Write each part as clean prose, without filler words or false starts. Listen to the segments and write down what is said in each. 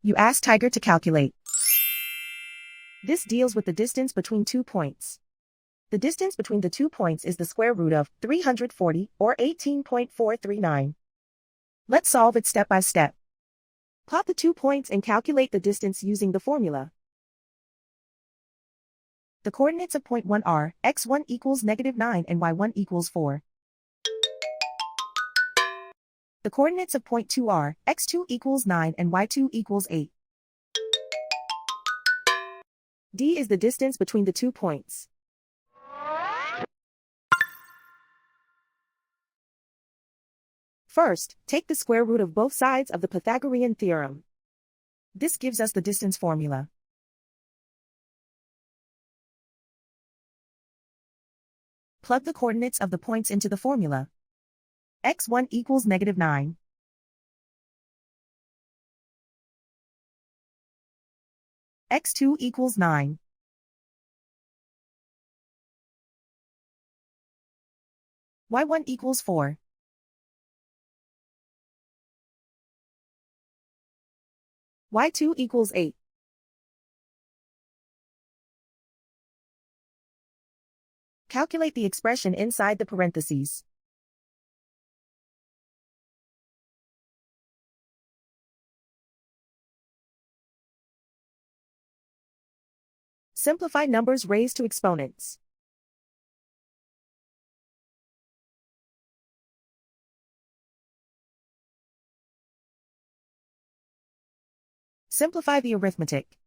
You ask Tiger to calculate. This deals with the distance between 2 points. The distance between the 2 points is the square root of 340, or 18.439. Let's solve it step by step. Plot the 2 points and calculate the distance using the formula. The coordinates of point 1 are x1 equals -9 and y1 equals 4. The coordinates of point 2 are x2 equals 9 and y2 equals 8. D is the distance between the 2 points. First, take the square root of both sides of the Pythagorean theorem. This gives us the distance formula. Plug the coordinates of the points into the formula. x1 equals -9. x2 equals 9. y1 equals 4. y2 equals 8. Calculate the expression inside the parentheses. Simplify numbers raised to exponents. Simplify the arithmetic.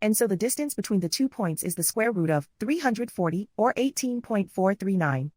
And so the distance between the 2 points is the square root of 340, or 18.439.